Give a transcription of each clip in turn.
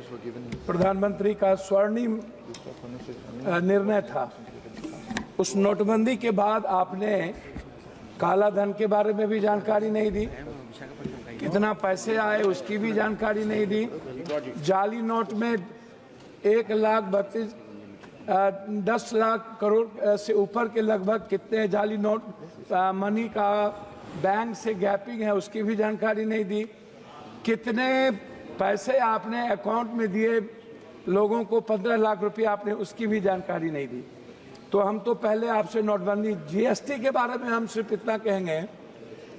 प्रधानमंत्री का स्वर्णिम निर्णय था। उस नोटबंदी के बाद आपने काला धन के बारे में भी जानकारी नहीं दी, कितना पैसे आए उसकी भी जानकारी नहीं दी। जाली नोट में 10 लाख करोड़ से ऊपर के लगभग कितने जाली नोट मनी का बैंक से गैपिंग है उसकी भी जानकारी नहीं दी। कितने पैसे आपने अकाउंट में दिए लोगों को, 15 लाख रुपए आपने, उसकी भी जानकारी नहीं दी। तो हम तो पहले आपसे नोटबंदी, जीएसटी के बारे में हम सिर्फ इतना कहेंगे,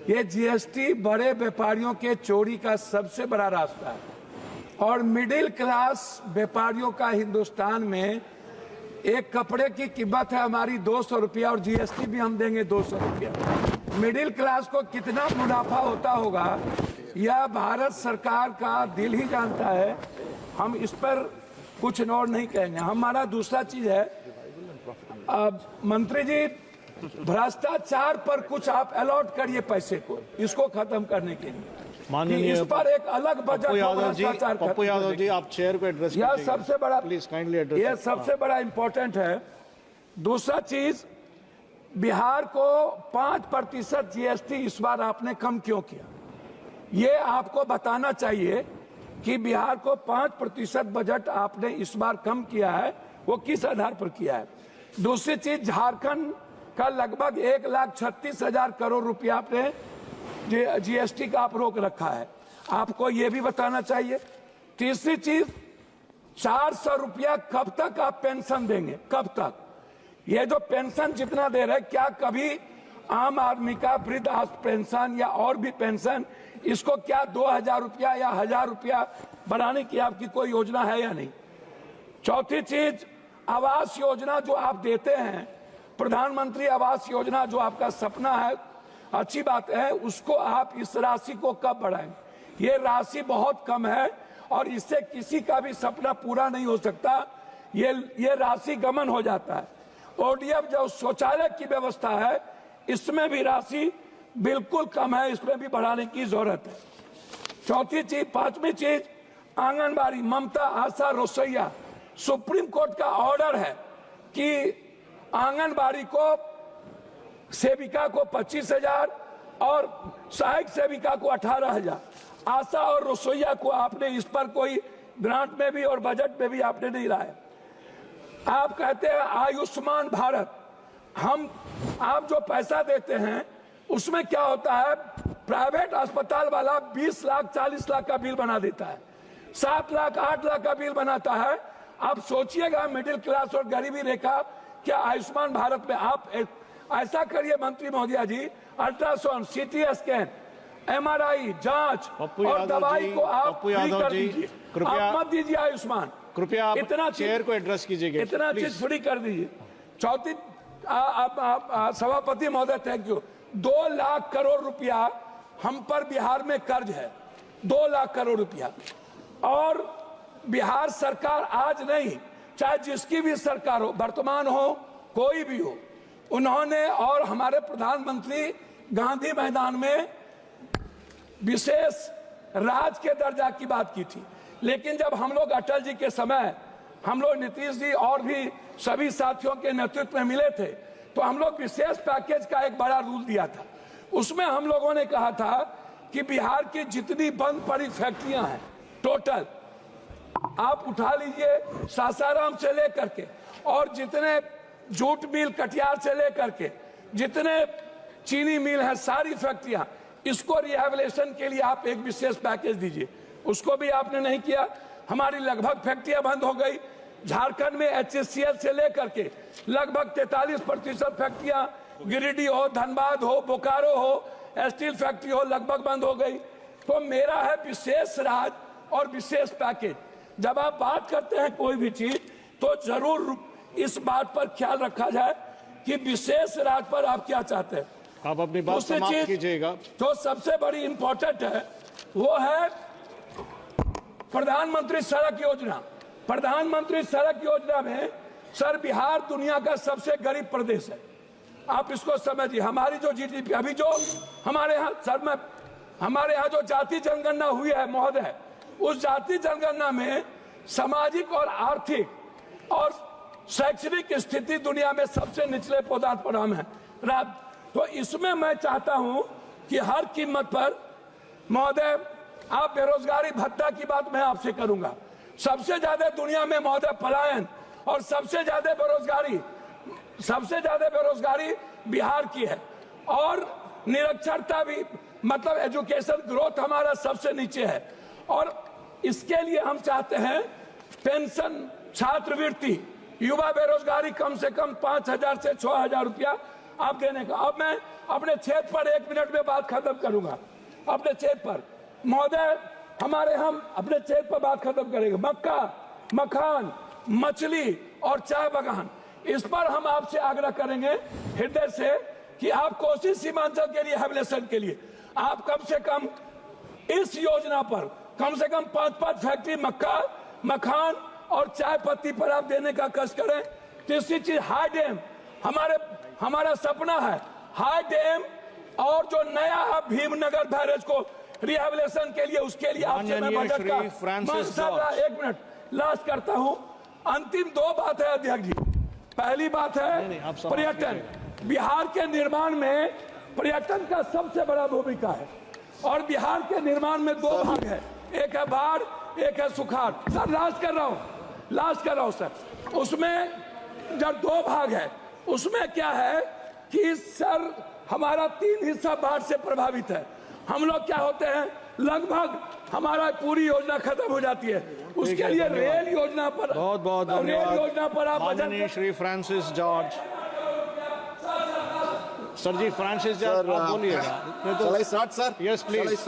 ये जीएसटी बड़े व्यापारियों के चोरी का सबसे बड़ा रास्ता है और मिडिल क्लास व्यापारियों का हिंदुस्तान में एक कपड़े की कीमत है हमारी 200 रुपया और जीएसटी भी हम देंगे 200 रुपया। मिडिल क्लास को कितना मुनाफा होता होगा यह भारत सरकार का दिल ही जानता है। हम इस पर कुछ और नहीं कहेंगे। हमारा दूसरा चीज है, मंत्री जी, भ्रष्टाचार पर कुछ आप अलॉट करिए पैसे को, इसको खत्म करने के लिए माननीय इस पर एक अलग बजट। पप्पू यादव जी, आप चेयर को एड्रेस यह सबसे बड़ा, प्लीज काइंडली एड्रेस, यह सबसे बड़ा इंपॉर्टेंट है। दूसरा चीज, बिहार को 5% जीएसटी इस बार आपने कम क्यों किया, ये आपको बताना चाहिए कि बिहार को 5% बजट आपने इस बार कम किया है, वो किस आधार पर किया है। दूसरी चीज, झारखंड का लगभग 1,36,000 करोड़ रुपया आपने जीएसटी का आप रोक रखा है, आपको ये भी बताना चाहिए। तीसरी चीज, 400 रुपया कब तक आप पेंशन देंगे, कब तक? ये जो पेंशन जितना दे रहे, क्या कभी आम आदमी का वृद्ध पेंशन या और भी पेंशन, इसको क्या 2,000 रुपया या 1,000 रुपया बढ़ाने की आपकी कोई योजना है या नहीं? चौथी चीज, आवास योजना जो आप देते हैं, प्रधानमंत्री आवास योजना जो आपका सपना है, अच्छी बात है, उसको आप इस राशि को कब बढ़ाएंगे? ये राशि बहुत कम है और इससे किसी का भी सपना पूरा नहीं हो सकता, ये राशि गमन हो जाता है। ओडीएफ जो शौचालय की व्यवस्था है, इसमें भी राशि बिल्कुल कम है, इसमें भी बढ़ाने की जरूरत है। चौथी चीज, पांचवी चीज, आंगनबाड़ी, ममता, आशा, रसोईया, सुप्रीम कोर्ट का ऑर्डर है कि आंगनबाड़ी को सेविका को 25,000 और सहायक सेविका को 18,000, आशा और रसोईया को आपने इस पर कोई ग्रांट में भी और बजट में भी आपने नहीं लाया। आप कहते हैं आयुष्मान भारत, आप जो पैसा देते हैं उसमें क्या होता है, प्राइवेट अस्पताल वाला 20 लाख 40 लाख का बिल बना देता है, 7 लाख 8 लाख का बिल बनाता है। आप सोचिएगा मिडिल क्लास और गरीबी रेखा, क्या आयुष्मान भारत में आप ऐसा करिए मंत्री महोदया जी, अल्ट्रासाउंड, सीटी स्कैन, एमआरआई जांच और दवाई को आप फ्री कर दीजिए, आप मत दीजिए आयुष्मान, कृपया इतना चेयर को एड्रेस कीजिए, इतना चीज फ्री कर दीजिए। चौथी, सभापति महोदय, थैंक यू, 2 लाख करोड़ रुपया हम पर बिहार में कर्ज है, 2 लाख करोड़ रुपया, और बिहार सरकार आज नहीं, चाहे जिसकी भी सरकार हो, वर्तमान हो, कोई भी हो, उन्होंने और हमारे प्रधानमंत्री गांधी मैदान में विशेष राज्य के दर्जा की बात की थी। लेकिन जब हम लोग अटल जी के समय, हम लोग नीतीश जी और भी सभी साथियों के नेतृत्व में मिले थे, तो हम लोग विशेष पैकेज का एक बड़ा रूल दिया था। उसमें हम लोगों ने कहा था कि बिहार की जितनी बंद पड़ी फैक्ट्रियां हैं टोटल आप उठा लीजिए, सासाराम से लेकर के और जितने जूट मिल कटिहार से लेकर के जितने चीनी मिल है, सारी फैक्ट्रियां, इसको रिहेबिलिटेशन के लिए आप एक विशेष पैकेज दीजिए। उसको भी आपने नहीं किया। हमारी लगभग फैक्ट्रियां बंद हो गई। झारखंड में HCL से लेकर के लगभग 43% फैक्ट्रियां, गिरिडीह हो, धनबाद हो, बोकारो हो, स्टील फैक्ट्री हो, लगभग बंद हो गई। तो मेरा है विशेष राज्य और विशेष पैकेज। जब आप बात करते हैं कोई भी चीज, तो जरूर इस बात पर ख्याल रखा जाए कि विशेष राज्य पर आप क्या चाहते हैं। आप अपनी बात समाप्त कीजिएगा। तो सबसे बड़ी इंपॉर्टेंट है वो है प्रधानमंत्री सड़क योजना। प्रधानमंत्री सड़क योजना में सर, बिहार दुनिया का सबसे गरीब प्रदेश है, आप इसको समझिए। हमारी जो जीडीपी अभी जो हमारे यहाँ सर में हमारे यहाँ जो जाति जनगणना हुई है महोदय, उस जाति जनगणना में सामाजिक और आर्थिक और शैक्षणिक स्थिति दुनिया में सबसे निचले पदार्थ पर हम हैं। तो इसमें मैं चाहता हूं कि हर कीमत पर महोदय, आप बेरोजगारी भत्ता की बात मैं आपसे करूंगा। सबसे ज्यादा दुनिया में महोदय पलायन और सबसे ज्यादा बेरोजगारी बिहार की है, और निरक्षरता भी, मतलब एजुकेशन ग्रोथ हमारा सबसे नीचे है। और इसके लिए हम चाहते हैं पेंशन, छात्रवृत्ति, युवा बेरोजगारी कम से कम 5,000 से 6,000 रुपया आप देने का। अब मैं अपने क्षेत्र पर 1 मिनट में बात खत्म करूंगा। अपने क्षेत्र पर महोदय, हम अपने क्षेत्र पर बात खत्म करेंगे। मक्का, मखान, मछली और चाय बागान, इस पर हम आपसे आग्रह करेंगे हृदय से कि आप कोसी सीमांचल के रिहैबिलिटेशन के लिए आप कम से कम इस योजना पर कम से कम 5 फैक्ट्री मक्का, मखान और चाय पत्ती पर आप देने का कष्ट करें। तीसरी चीज, हाई डैम, हमारा सपना है हाई डैम, और जो नया भीमनगर बैरेज को रिहैबिलिटेशन के लिए, उसके लिए आपसे मैं बजट का 1 मिनट लास्ट करता हूं। अंतिम 2 बात है अध्यक्ष जी। पहली बात है पर्यटन। बिहार के निर्माण में पर्यटन का सबसे बड़ा भूमिका है, और बिहार के निर्माण में 2 भाग है, एक है बाढ़, एक है सुखाड़। सर लास्ट कर रहा हूं सर। उसमें जब 2 भाग है, उसमें क्या है कि सर हमारा 3 हिस्सा बाढ़ से प्रभावित है। हम लोग क्या होते हैं, लगभग हमारा पूरी योजना खत्म हो जाती है। उसके लिए रेल योजना पर, बहुत बहुत धन्यवाद। रेल योजना पर आप माननीय श्री फ्रांसिस जॉर्ज। सर जी, फ्रांसिस जॉर्ज आप बोलिएगा। Shall I start, sir? Yes, please. Shall I start?